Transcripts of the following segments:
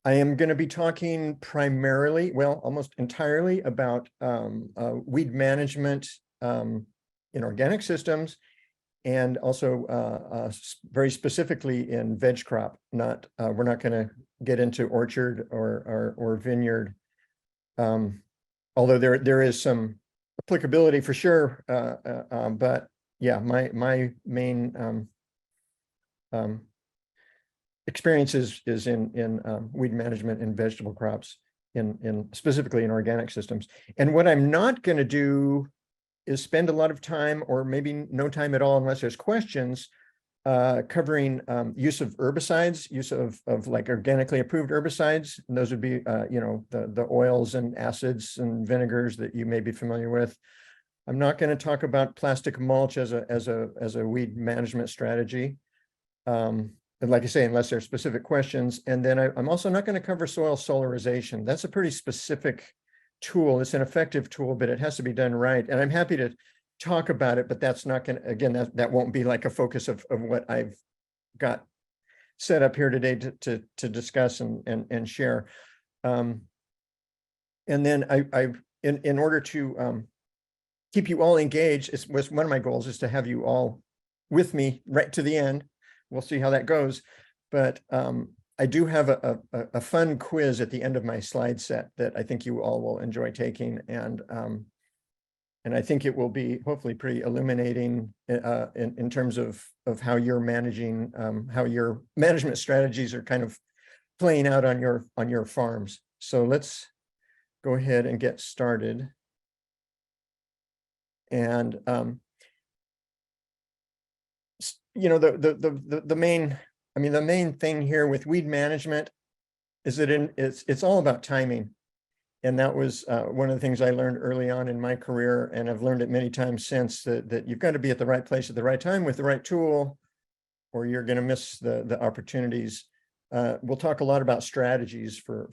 I am going to be talking primarily, well, almost entirely about weed management in organic systems, and also very specifically in veg crop. We're not going to get into orchard or vineyard, although there is some applicability for sure. But yeah, my main experience is in weed management in vegetable crops, in specifically in organic systems. And what I'm not going to do is spend a lot of time, or maybe no time at all unless there's questions, covering use of herbicides, use of like organically approved herbicides. And those would be the oils and acids and vinegars that you may be familiar with. I'm not going to talk about plastic mulch as a weed management strategy. And like I say, unless there's specific questions. And then I'm also not going to cover soil solarization. That's a pretty specific tool. It's an effective tool, but it has to be done right. And I'm happy to talk about it, but that's not going to, again, that won't be like a focus of what I've got set up here today to discuss and share. And then in order to keep you all engaged, was one of my goals is to have you all with me right to the end. We'll see how that goes, but I do have a fun quiz at the end of my slide set that I think you all will enjoy taking, and I think it will be hopefully pretty illuminating in terms of how you're managing, how your management strategies are kind of playing out on your farms. So let's go ahead and get started. And the main thing here with weed management is that it's all about timing. And that was one of the things I learned early on in my career, and I've learned it many times since, that you've got to be at the right place at the right time with the right tool, or you're going to miss the opportunities. We'll talk a lot about strategies for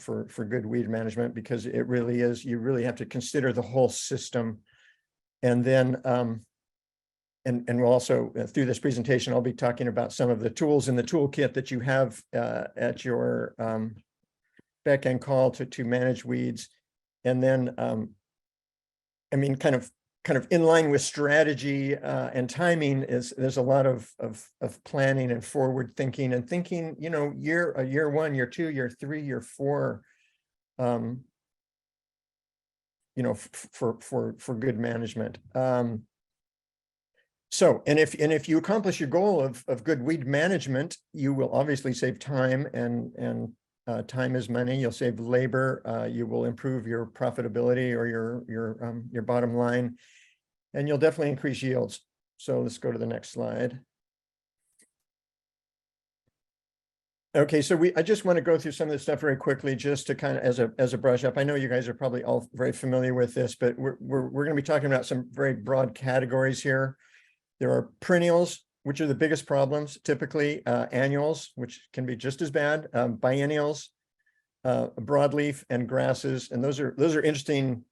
good weed management, because it really is, you really have to consider the whole system. And then and we'll also, through this presentation, I'll be talking about some of the tools in the toolkit that you have at your beck and call to manage weeds. And then, kind of in line with strategy and timing there's a lot of planning and forward thinking, and thinking, year 1, year 2, year 3, year 4, for good management. So, and if you accomplish your goal of good weed management, you will obviously save time, and time is money. You'll save labor. You will improve your profitability, or your bottom line, and you'll definitely increase yields. So let's go to the next slide. Okay, so I just want to go through some of this stuff very quickly, just to kind of as a brush up. I know you guys are probably all very familiar with this, but we're going to be talking about some very broad categories here. There are perennials, which are the biggest problems, typically annuals, which can be just as bad, biennials, broadleaf, and grasses. And those are interesting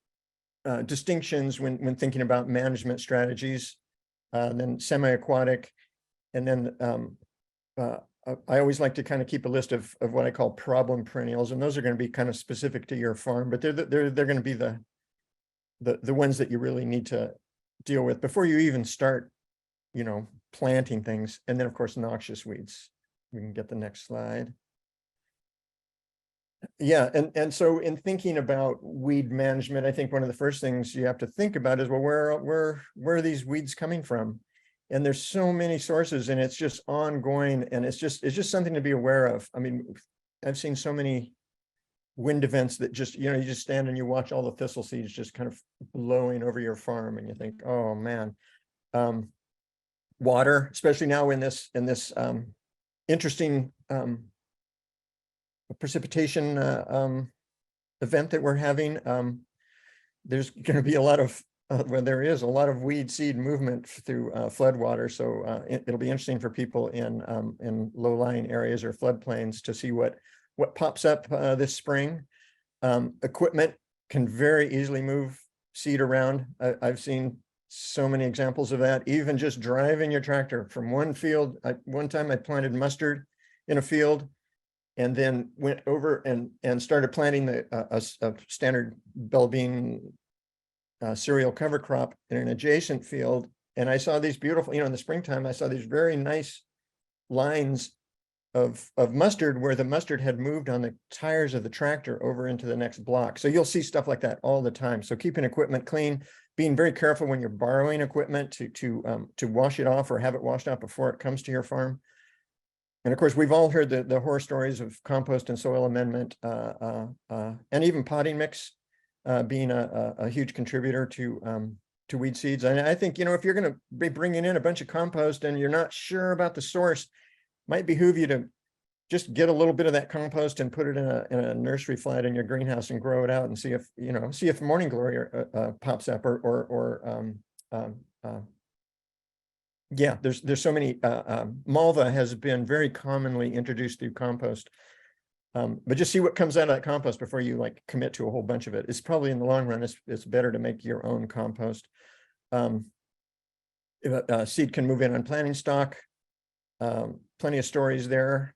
distinctions when thinking about management strategies. Then semi-aquatic, and then I always like to kind of keep a list of what I call problem perennials, and those are going to be kind of specific to your farm, but they're going to be the ones that you really need to deal with before you even start planting things. And then of course noxious weeds. We can get the next slide. Yeah, and so in thinking about weed management, I think one of the first things you have to think about is, well, where are these weeds coming from? And there's so many sources, and it's just ongoing, and it's just something to be aware of. I mean, I've seen so many wind events that just, you just stand and you watch all the thistle seeds just kind of blowing over your farm, and you think, oh man. Water, especially now in this interesting precipitation event that we're having, there's going to be a lot of there is a lot of weed seed movement through flood water. So it'll be interesting for people in low-lying areas or floodplains to see what pops up this spring. Equipment can very easily move seed around. I've seen so many examples of that, even just driving your tractor from one field. One time I planted mustard in a field, and then went over and started planting a standard bell bean cereal cover crop in an adjacent field. And I saw these beautiful, in the springtime, I saw these very nice lines of mustard where the mustard had moved on the tires of the tractor over into the next block. So you'll see stuff like that all the time. So keeping equipment clean, being very careful when you're borrowing equipment to wash it off or have it washed out before it comes to your farm. And of course, we've all heard the horror stories of compost and soil amendment, and even potting mix being a huge contributor to weed seeds. And I think, if you're going to be bringing in a bunch of compost and you're not sure about the source, might behoove you to just get a little bit of that compost and put it in a nursery flat in your greenhouse and grow it out and see if morning glory pops up yeah, there's so many. Malva has been very commonly introduced through compost, but just see what comes out of that compost before you commit to a whole bunch of it. It's probably in the long run, it's better to make your own compost. Seed can move in on planting stock. Plenty of stories there.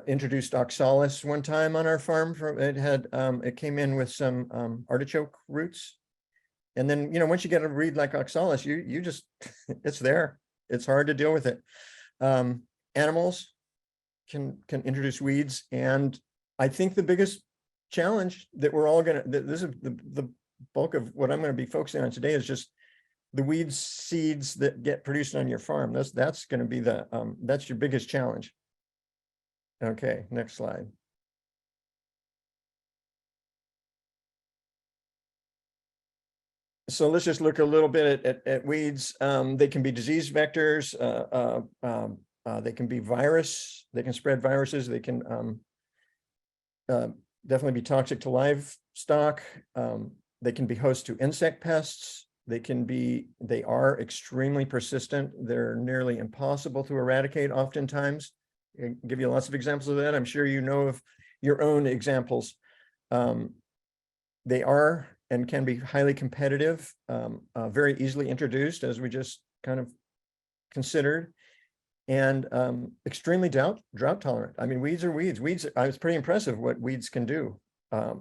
Introduced oxalis one time on our farm. It came in with some artichoke roots, and then once you get a reed like oxalis, you just it's there. It's hard to deal with it. Animals can introduce weeds, and I think the biggest challenge that we're all this is the bulk of what I'm going to be focusing on today is just the weed seeds that get produced on your farm. That's going to be that's your biggest challenge. Okay, next slide. So let's just look a little bit at weeds. They can be disease vectors. They can be virus. They can spread viruses. They can definitely be toxic to livestock. They can be host to insect pests. They are extremely persistent. They're nearly impossible to eradicate oftentimes. I'll give you lots of examples of that. I'm sure you know of your own examples. They are and can be highly competitive, very easily introduced, as we just kind of considered, and extremely drought tolerant. I mean, weeds are weeds. It's pretty impressive what weeds can do. I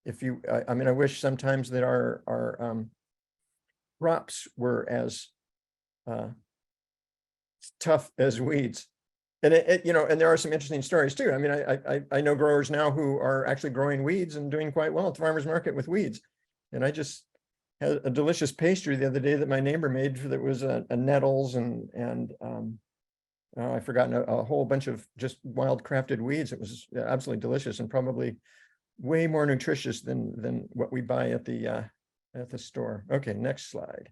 wish sometimes that our crops were as tough as weeds. And and there are some interesting stories too. I mean, I know growers now who are actually growing weeds and doing quite well at the farmer's market with weeds. And I just had a delicious pastry the other day that my neighbor made that was a nettles and I've forgotten a whole bunch of just wild crafted weeds. It was absolutely delicious and probably way more nutritious than what we buy at the store. Okay, next slide.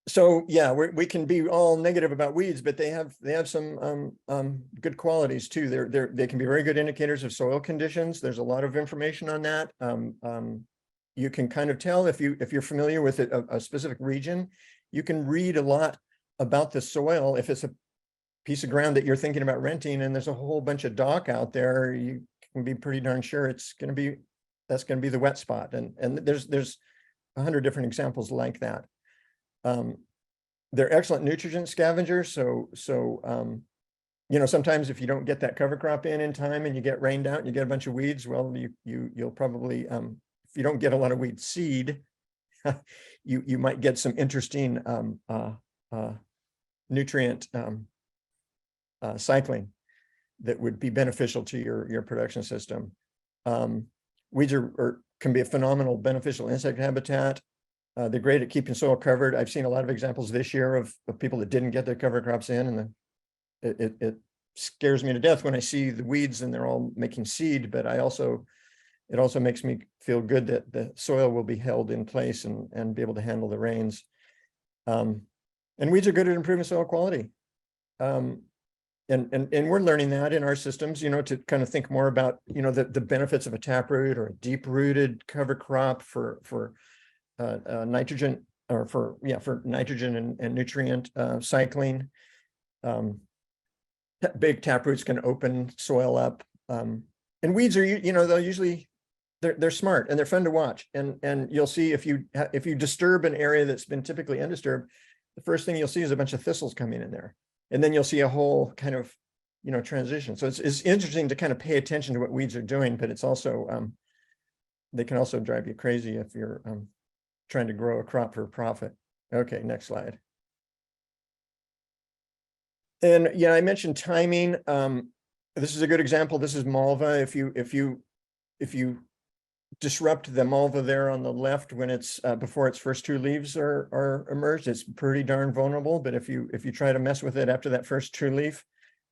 So yeah, we can be all negative about weeds, but they have some good qualities too. They can be very good indicators of soil conditions. There's a lot of information on that. You can kind of tell if you're familiar with a specific region. You can read a lot about the soil. If it's a piece of ground that you're thinking about renting and there's a whole bunch of dock out there, you can be pretty darn sure that's going to be the wet spot. And there's 100 different examples like that. They're excellent nutrient scavengers. So sometimes if you don't get that cover crop in time and you get rained out and you get a bunch of weeds, well, you'll probably, if you don't get a lot of weed seed, you might get some interesting nutrient cycling that would be beneficial to your production system. Weeds can be a phenomenal beneficial insect habitat. They're great at keeping soil covered. I've seen a lot of examples this year of people that didn't get their cover crops in, and it scares me to death when I see the weeds and they're all making seed. But it also makes me feel good that the soil will be held in place and be able to handle the rains. And weeds are good at improving soil quality. And we're learning that in our systems, to kind of think more about, the benefits of a taproot or a deep-rooted cover crop for nitrogen, or for nitrogen and nutrient cycling. Big taproots can open soil up, and weeds are, they're smart and they're fun to watch. And you'll see if you disturb an area that's been typically undisturbed, the first thing you'll see is a bunch of thistles coming in there, and then you'll see a whole kind of transition. So it's interesting to kind of pay attention to what weeds are doing, but it's also, they can also drive you crazy if you're trying to grow a crop for profit. Okay, next slide. And yeah, I mentioned timing. This is a good example. This is malva. If you disrupt the malva there on the left when it's before its first two leaves are emerged, it's pretty darn vulnerable. But if you try to mess with it after that first true leaf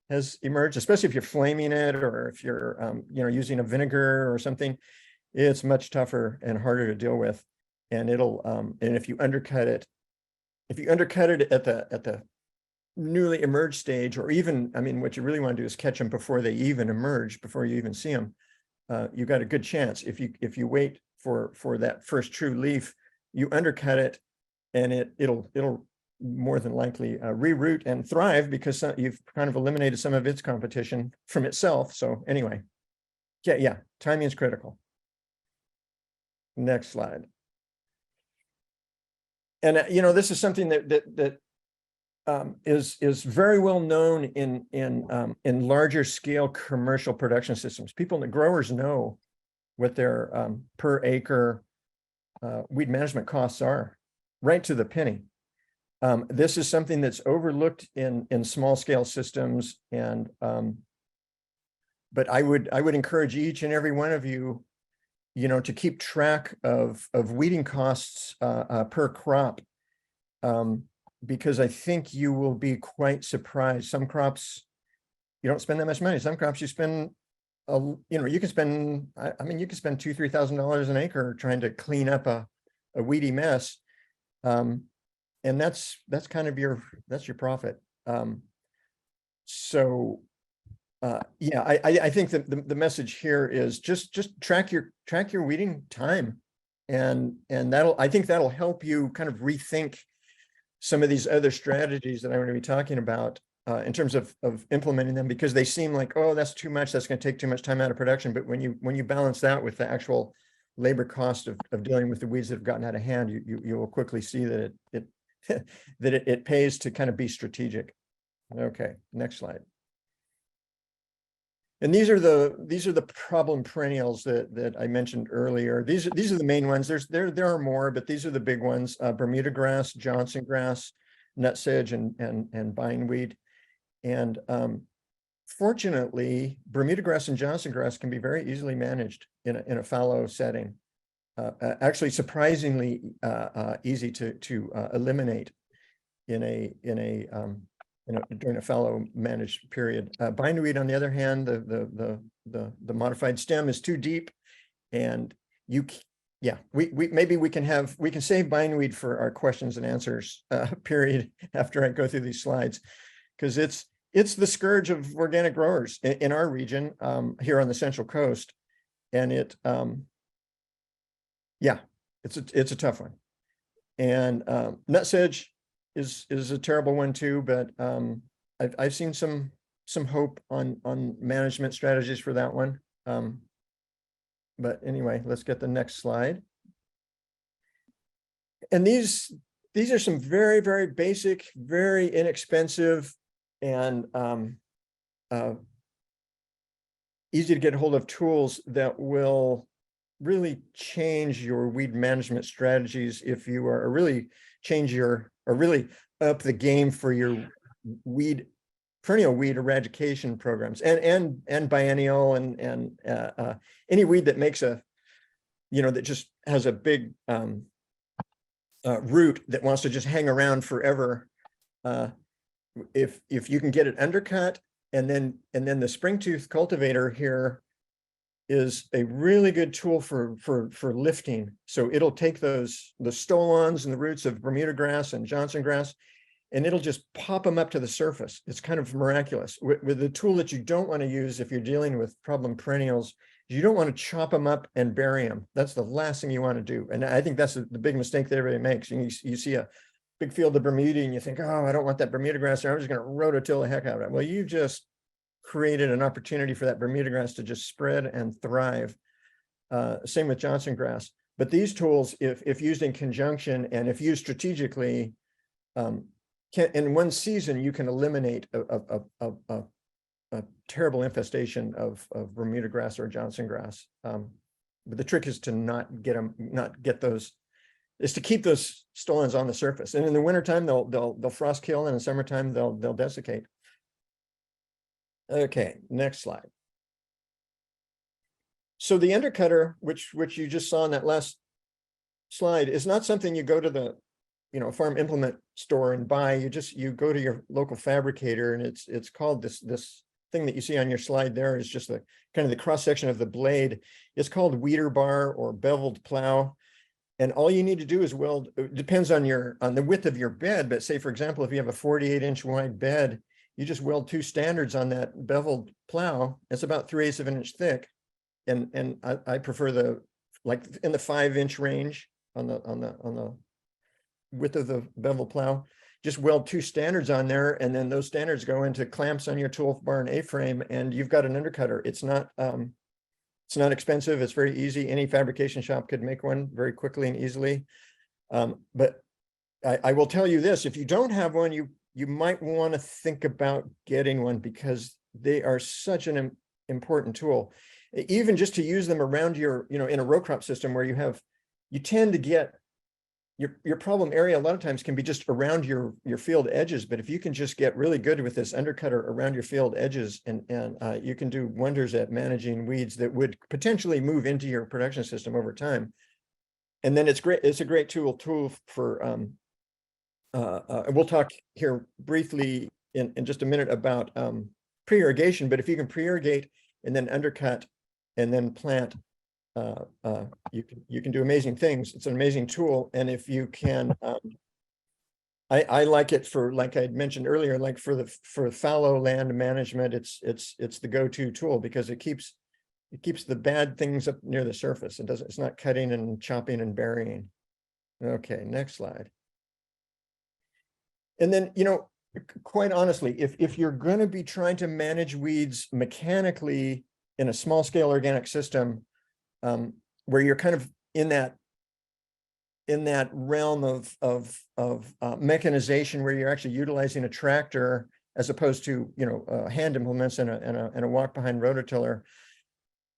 has emerged, especially if you're flaming it or if you're using a vinegar or something, it's much tougher and harder to deal with. And it'll and if you undercut it at the newly emerged stage, or even, I mean, what you really want to do is catch them before they even emerge, before you even see them. You got a good chance. If you wait for that first true leaf, you undercut it, and it'll more than likely reroot and thrive, because you've kind of eliminated some of its competition from itself. So anyway, yeah, timing is critical. Next slide. And this is something that is very well known in larger scale commercial production systems. The growers know what their per acre weed management costs are, right to the penny. This is something that's overlooked in small scale systems, and but I would encourage each and every one of you, to keep track of weeding costs per crop. Because I think you will be quite surprised. Some crops, you don't spend that much money. Some crops you spend, you can spend, you can spend $2,000-3,000 an acre trying to clean up a weedy mess. And that's kind of your profit. Yeah, I think that the message here is just track your weeding time. And I think that'll help you kind of rethink some of these other strategies that I'm going to be talking about in terms of implementing them, because they seem like, oh, that's too much. That's going to take too much time out of production. But when you balance that with the actual labor cost of dealing with the weeds that have gotten out of hand, you will quickly see that it pays to kind of be strategic. Okay, next slide. And these are the problem perennials that I mentioned earlier. These are the main ones. There are more, but these are the big ones: Bermuda grass, Johnson grass, nutsedge, and bindweed. And fortunately, Bermuda grass and Johnson grass can be very easily managed in a fallow setting. Actually, surprisingly easy to eliminate during a fallow managed period. Bindweed, on the other hand, the modified stem is too deep, and we can save bindweed for our questions and answers period after I go through these slides, because it's the scourge of organic growers in our region here on the Central Coast, and it's a tough one. And nutsedge is a terrible one too, but I've seen some hope on management strategies for that one. But anyway, let's get the next slide. And these are some very, very basic, very inexpensive, and easy to get hold of tools that will really change your weed management strategies if you are really really up the game for your perennial weed eradication programs, and biennial, and any weed that makes that just has a big root that wants to just hang around forever. If you can get it undercut, and then the springtooth cultivator here is a really good tool for lifting. So it'll take the stolons and the roots of Bermuda grass and Johnson grass, and it'll just pop them up to the surface. It's kind of miraculous. With the tool that you don't want to use if you're dealing with problem perennials, you don't want to chop them up and bury them. That's the last thing you want to do. And I think that's the big mistake that everybody makes. You see a big field of Bermuda and you think, oh, I don't want that Bermuda grass there. I'm just going to rototill the heck out of it. Well, you just created an opportunity for that Bermuda grass to just spread and thrive. Same with Johnson grass. But these tools, if used in conjunction and if used strategically, in one season, you can eliminate a a terrible infestation of Bermuda grass or Johnson grass. But the trick is to not get those, is to keep those stolons on the surface. And in the wintertime, they'll frost kill, and in the summertime, they'll desiccate. Okay, next slide. So the undercutter, which you just saw in that last slide, is not something you go to the farm implement store and buy. You go to your local fabricator, and it's called this thing that you see on your slide there is just the kind of the cross section of the blade. It's called weeder bar or beveled plow. And all you need to do is weld, it depends on the width of your bed, but say, for example, if you have a 48-inch wide bed, you just weld 2 standards on that beveled plow. It's about 3/8 of an inch thick. And I prefer like in the 5-inch range on the width of the bevel plow. Just weld 2 standards on there, and then those standards go into clamps on your tool bar and A-frame, and you've got an undercutter. It's not expensive. It's very easy. Any fabrication shop could make one very quickly and easily. But I will tell you this: if you don't have one, you might want to think about getting one, because they are such an important tool. Even just to use them around your, in a row crop system where you tend to get your problem area a lot of times can be just around your field edges. But if you can just get really good with this undercutter around your field edges, and you can do wonders at managing weeds that would potentially move into your production system over time. And then it's a great tool for we'll talk here briefly in just a minute about pre-irrigation. But if you can pre-irrigate and then undercut and then plant, you can do amazing things. It's an amazing tool. And if you can, I like it for, like I mentioned earlier, like for fallow land management, it's the go-to tool, because it keeps the bad things up near the surface. It's not cutting and chopping and burying. Okay, next slide. And then, quite honestly, if you're going to be trying to manage weeds mechanically in a small scale organic system, where you're kind of in that realm of mechanization, where you're actually utilizing a tractor as opposed to hand implements and a walk behind rototiller.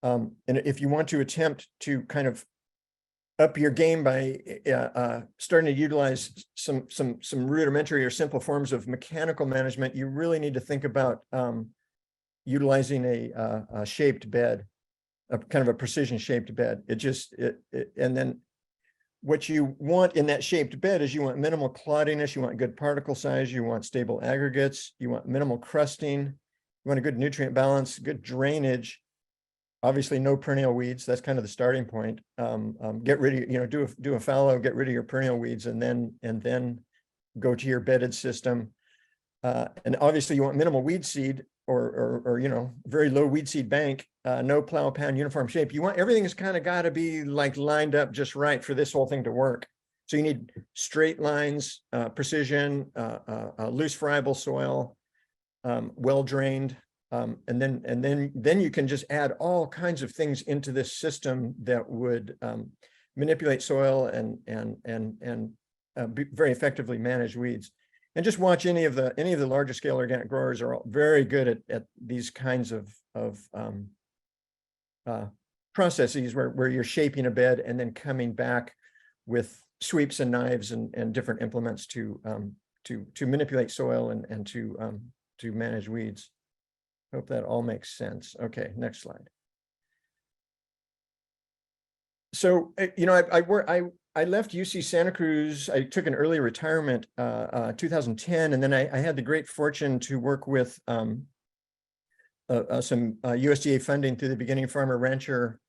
And if you want to attempt to kind of up your game by starting to utilize some rudimentary or simple forms of mechanical management, you really need to think about utilizing a shaped bed, a kind of a precision shaped bed. And then what you want in that shaped bed is you want minimal cloddiness, you want good particle size, you want stable aggregates, you want minimal crusting, you want a good nutrient balance, good drainage. Obviously, no perennial weeds. That's kind of the starting point. Get rid of, do a fallow, get rid of your perennial weeds, and then go to your bedded system. And obviously, you want minimal weed seed, or very low weed seed bank. No plow pan uniform shape. You want everything's kind of got to be like lined up just right for this whole thing to work. So you need straight lines, precision, loose friable soil, well drained. And then you can just add all kinds of things into this system that would manipulate soil and very effectively manage weeds. And just watch any of the larger scale organic growers are all very good at these kinds of processes where you're shaping a bed and then coming back with sweeps and knives and different implements to manipulate soil and to manage weeds. Hope that all makes sense. Okay, next slide. So, I left UC Santa Cruz. I took an early retirement, 2010, and then I had the great fortune to work with some USDA funding through the Beginning Farmer Rancher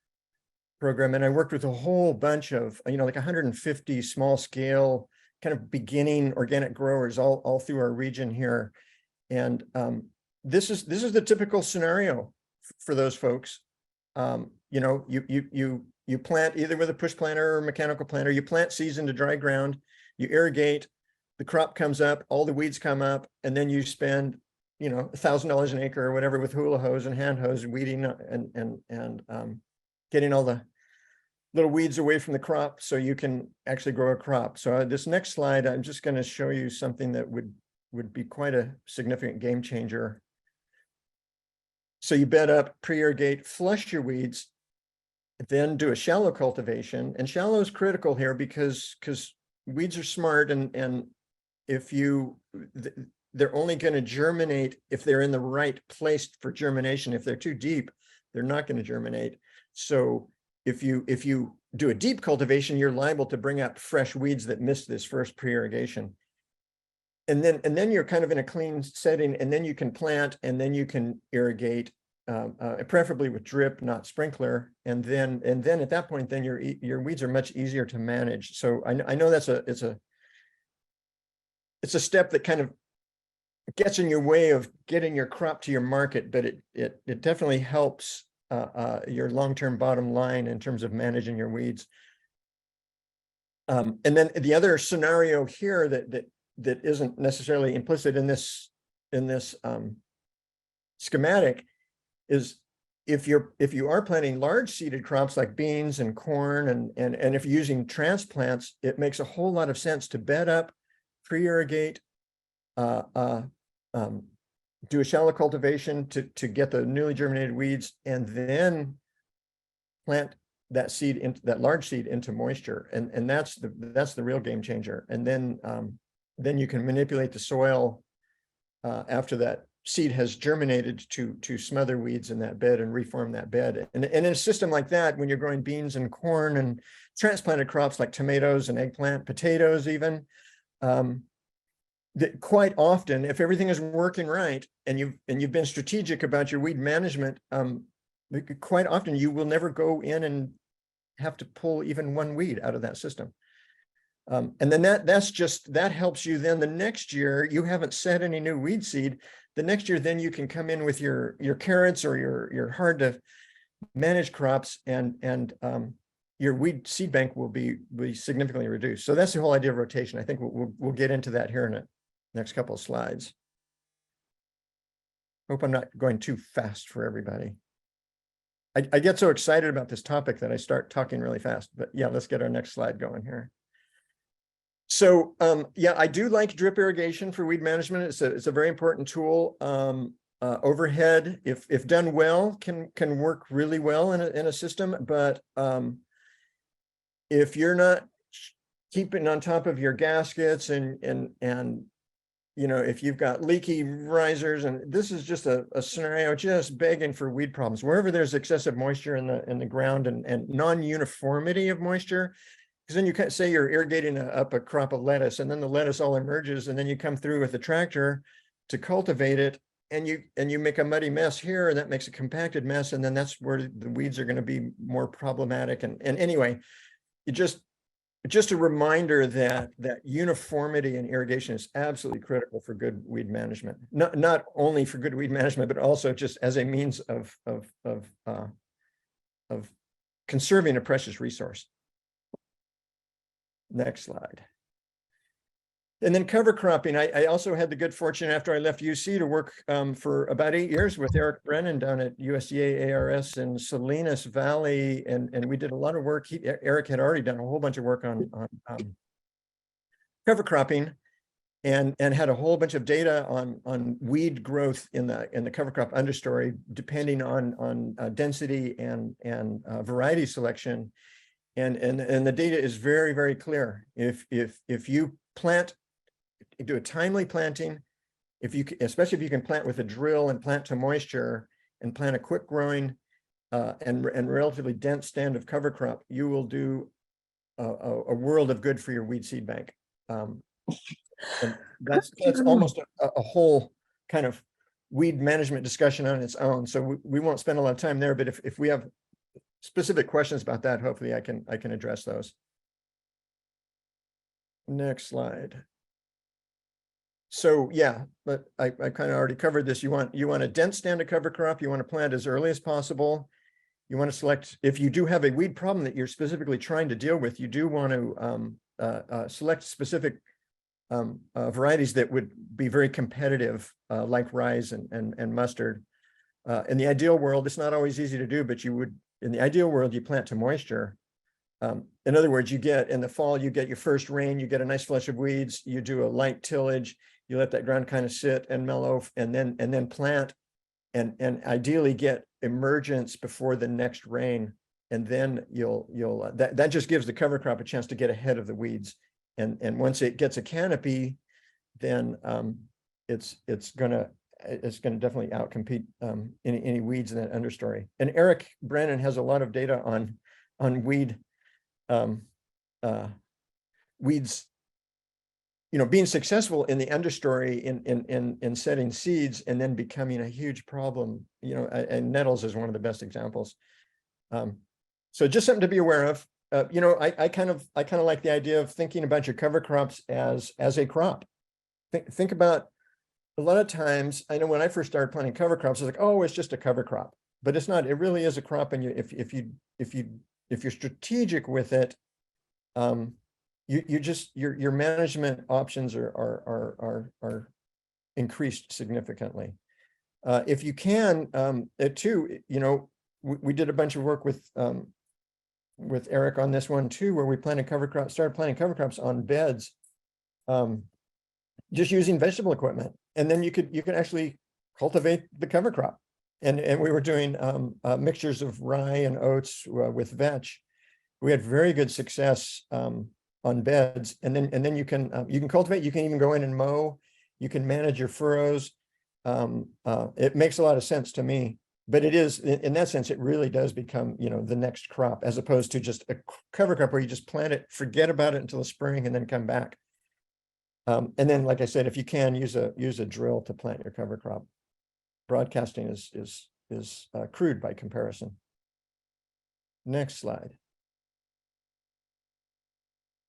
program, and I worked with a whole bunch of, like 150 small scale kind of beginning organic growers all through our region here, and this is the typical scenario for those folks. You plant either with a push planter or mechanical planter. You plant seeds into dry ground, you irrigate, the crop comes up, all the weeds come up, and then you spend $1,000 an acre or whatever with hula hose and hand hose, weeding and getting all the little weeds away from the crop so you can actually grow a crop. So this next slide, I'm just going to show you something that would be quite a significant game changer. So you bed up, pre-irrigate, flush your weeds, then do a shallow cultivation. And shallow is critical here because weeds are smart, and if they're only going to germinate if they're in the right place for germination. If they're too deep, they're not going to germinate. So if you do a deep cultivation, you're liable to bring up fresh weeds that missed this first pre-irrigation. And then you're kind of in a clean setting, and then you can plant, and then you can irrigate, preferably with drip, not sprinkler. And then at that point, then your weeds are much easier to manage. So I know it's a step that kind of gets in your way of getting your crop to your market, but it definitely helps your long-term bottom line in terms of managing your weeds. And then the other scenario here that isn't necessarily implicit in this schematic is if you are planting large seeded crops like beans and corn, and if you're using transplants, it makes a whole lot of sense to bed up, pre-irrigate, do a shallow cultivation to get the newly germinated weeds, and then plant that seed into that large seed into moisture, and that's the real game changer. And then you can manipulate the soil after that seed has germinated to smother weeds in that bed and reform that bed. And in a system like that, when you're growing beans and corn and transplanted crops like tomatoes and eggplant, potatoes even, that quite often, if everything is working right and you've been strategic about your weed management, quite often you will never go in and have to pull even one weed out of that system. And then that helps you. Then the next year, you haven't set any new weed seed. The next year, then you can come in with your carrots or your hard to manage crops, and your weed seed bank will be significantly reduced. So that's the whole idea of rotation. I think we'll get into that here in the next couple of slides. Hope I'm not going too fast for everybody. I get so excited about this topic that I start talking really fast. But yeah, let's get our next slide going here. So yeah, I do like drip irrigation for weed management. It's a very important tool. Overhead, if done well, can work really well in a system. But if you're not keeping on top of your gaskets and if you've got leaky risers, and this is just a scenario just begging for weed problems. Wherever there's excessive moisture in the ground and non-uniformity of moisture. Because then you can say you're irrigating up a crop of lettuce, and then the lettuce all emerges, and then you come through with the tractor to cultivate it, and you make a muddy mess here, and that makes a compacted mess, and then that's where the weeds are going to be more problematic. And anyway, just a reminder that uniformity in irrigation is absolutely critical for good weed management. Not only for good weed management, but also just as a means of conserving a precious resource. Next slide. And then cover cropping. I also had the good fortune after I left UC to work for about 8 years with Eric Brennan down at USDA ARS in Salinas Valley, and we did a lot of work. Eric had already done a whole bunch of work on cover cropping, and had a whole bunch of data on weed growth in the cover crop understory, depending on density and variety selection. And the data is very, very clear. If you do a timely planting, especially if you can plant with a drill and plant to moisture and plant a quick growing and relatively dense stand of cover crop, you will do a world of good for your weed seed bank. And that's almost a whole kind of weed management discussion on its own. So we won't spend a lot of time there, but if we have specific questions about that, hopefully I can address those. Next slide. So yeah, but I kind of already covered this. You want a dense stand of cover crop. You want to plant as early as possible. You want to select, if you do have a weed problem that you're specifically trying to deal with, you do want to select specific varieties that would be very competitive, like rye and mustard. In the ideal world, it's not always easy to do, but in the ideal world, you plant to moisture. In other words, in the fall, you get your first rain, you get a nice flush of weeds, you do a light tillage, you let that ground kind of sit and mellow, and then plant. and ideally get emergence before the next rain. And then that just gives the cover crop a chance to get ahead of the weeds. And once it gets a canopy, then it's gonna definitely outcompete any weeds in that understory. And Eric Brennan has a lot of data on weeds, being successful in the understory in setting seeds and then becoming a huge problem. And nettles is one of the best examples. So just something to be aware of. I kind of like the idea of thinking about your cover crops as a crop. Think about, a lot of times, I know when I first started planting cover crops, I was like, oh, it's just a cover crop, but it's not. It really is a crop, and if you're strategic with it, your management options are increased significantly. If you can, too, we did a bunch of work with Eric on this one too, where we started planting cover crops on beds, just using vegetable equipment, and then you could actually cultivate the cover crop. And we were doing mixtures of rye and oats with vetch. We had very good success on beds, and then you can cultivate. You can even go in and mow. You can manage your furrows. It makes a lot of sense to me. But it is, in that sense, it really does become, the next crop, as opposed to just a cover crop where you just plant it, forget about it until the spring, and then come back. And then, like I said, if you can use a drill to plant your cover crop. Broadcasting is crude by comparison. Next slide.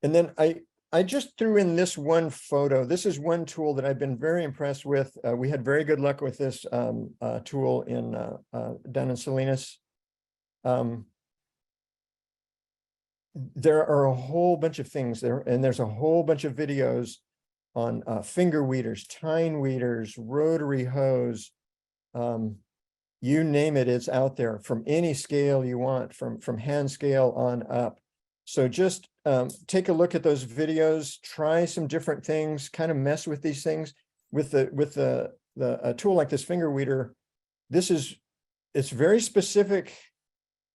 And then I just threw in this one photo. This is one tool that I've been very impressed with. We had very good luck with this tool down in Salinas. There are a whole bunch of things there, and there's a whole bunch of videos on finger weeders, tine weeders, rotary hose, you name it, it's out there from any scale you want, from hand scale on up. So just take a look at those videos, try some different things, kind of mess with these things. With a tool like this finger weeder, it's very specific.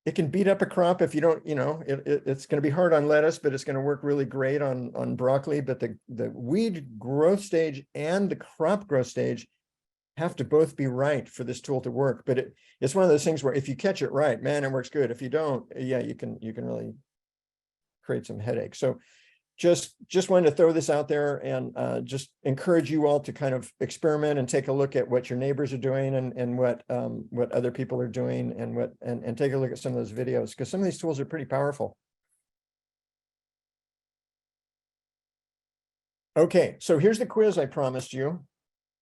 It can beat up a crop if you don't, it's going to be hard on lettuce, but it's going to work really great on broccoli. But the weed growth stage and the crop growth stage have to both be right for this tool to work. But it's one of those things where if you catch it right, man, it works good. If you don't, yeah, you can really create some headaches. So just wanted to throw this out there and just encourage you all to kind of experiment and take a look at what your neighbors are doing and what other people are doing and take a look at some of those videos, because some of these tools are pretty powerful. Okay, so here's the quiz I promised you.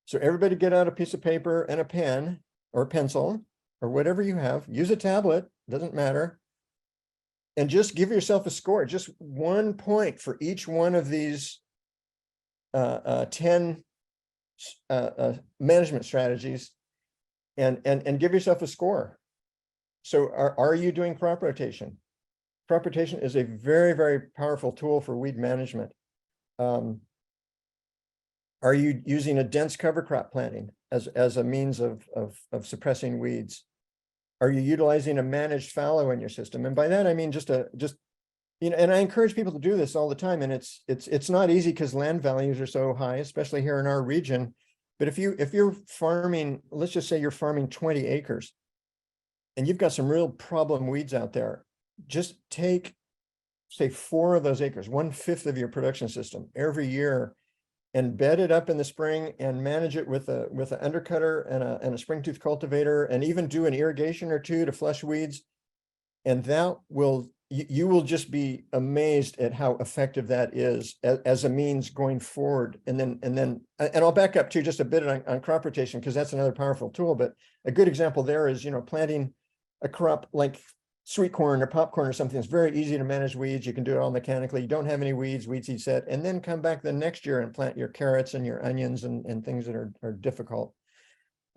So everybody get out a piece of paper and a pen or pencil or whatever you have. Use a tablet, doesn't matter. And just give yourself a score, just 1 point for each one of these 10 management strategies, and give yourself a score. So are you doing crop rotation? Crop rotation is a very, very powerful tool for weed management. Are you using a dense cover crop planting as a means of suppressing weeds? Are you utilizing a managed fallow in your system? And by that, I mean, and I encourage people to do this all the time. And it's not easy because land values are so high, especially here in our region. But if you're farming, let's just say you're farming 20 acres and you've got some real problem weeds out there, just take, say, 4 of those acres, 1/5 of your production system every year, and bed it up in the spring and manage it with an undercutter and a spring tooth cultivator, and even do an irrigation or 2 to flush weeds. And that you will just be amazed at how effective that is as a means going forward. And I'll back up to just a bit on crop rotation, because that's another powerful tool. But a good example there is, planting a crop like sweet corn or popcorn or something. It's very easy to manage weeds. You can do it all mechanically. You don't have any weeds, weed seed set, and then come back the next year and plant your carrots and your onions and things that are difficult.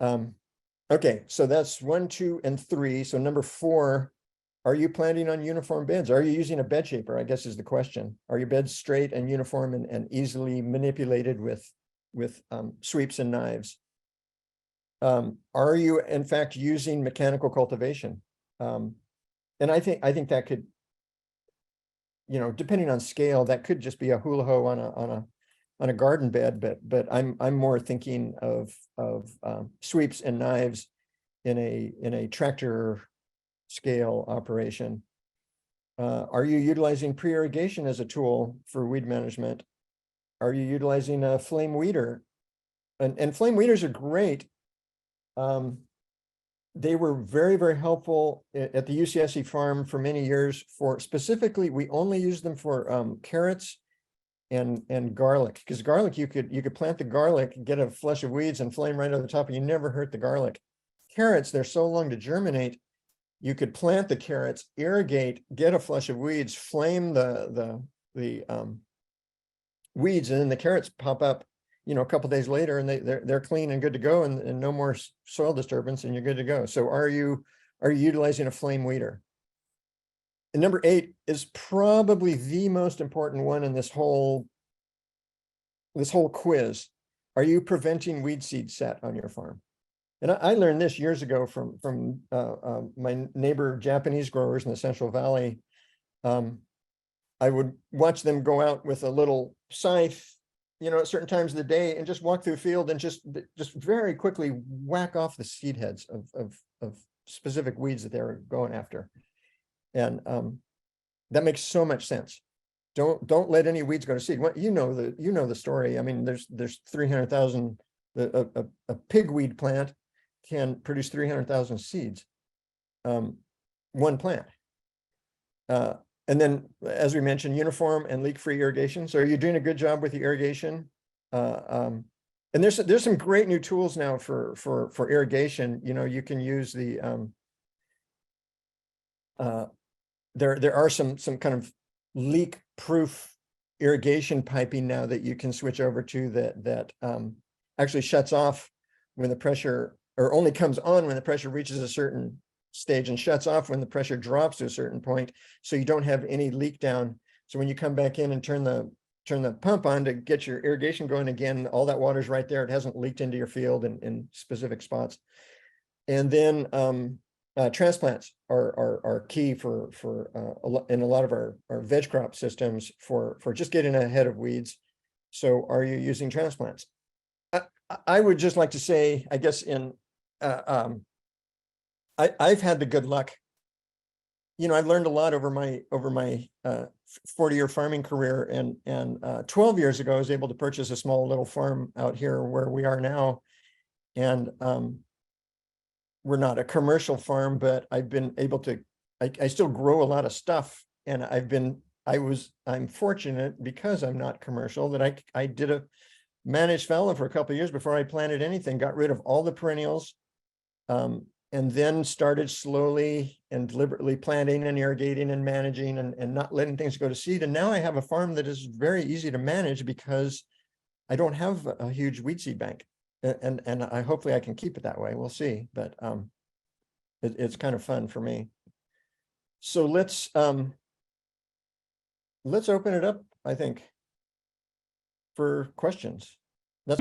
Okay, so that's 1, 2, and 3. So number 4, are you planting on uniform beds? Are you using a bed shaper, I guess is the question. Are your beds straight and uniform and easily manipulated with sweeps and knives? Are you in fact using mechanical cultivation? And I think that could, you know, depending on scale, that could just be a hula ho on a garden bed, but I'm more thinking of sweeps and knives in a tractor scale operation. Are you utilizing pre-irrigation as a tool for weed management? Are you utilizing a flame weeder? And flame weeders are great. They were very, very helpful at the UCSC farm for many years. For specifically, we only used them for carrots and garlic, because garlic, you could plant the garlic, get a flush of weeds and flame right on the top, and you never hurt the garlic. Carrots, they're so long to germinate. You could plant the carrots, irrigate, get a flush of weeds, flame the weeds, and then the carrots pop up, you know, a couple days later, and they're clean and good to go, and no more soil disturbance, and you're good to go. So are you utilizing a flame weeder? And number 8 is probably the most important one in this whole quiz. Are you preventing weed seed set on your farm? And I learned this years ago from my neighbor Japanese growers in the Central Valley. I would watch them go out with a little scythe, you know, at certain times of the day, and just walk through the field and just very quickly whack off the seed heads of specific weeds that they were going after. And that makes so much sense. Don't let any weeds go to seed. What you know the story. I mean, there's 300,000. A pigweed plant can produce 300,000 seeds. One plant. And then, as we mentioned, uniform and leak-free irrigation. So, are you doing a good job with the irrigation? And there's some great new tools now for irrigation. You know, you can use the there are some kind of leak-proof irrigation piping now that you can switch over to that actually shuts off when the pressure, or only comes on when the pressure reaches a certain stage, and shuts off when the pressure drops to a certain point, so you don't have any leak down. So when you come back in and turn the pump on to get your irrigation going again, all that water's right there. It hasn't leaked into your field in specific spots. And then transplants are key in a lot of our veg crop systems for just getting ahead of weeds. So are you using transplants? I would just like to say, I guess I've had the good luck. You know, I've learned a lot over my 40-year farming career, and 12 years ago, I was able to purchase a small little farm out here where we are now. And we're not a commercial farm, but I've been able to, I still grow a lot of stuff. And I'm fortunate, because I'm not commercial, that I did a managed fallow for a couple of years before I planted anything, got rid of all the perennials, and then started slowly and deliberately planting and irrigating and managing and not letting things go to seed. And now I have a farm that is very easy to manage because I don't have a huge weed seed bank. And hopefully I can keep it that way. We'll see, but it's kind of fun for me. So let's open it up, I think, for questions. That's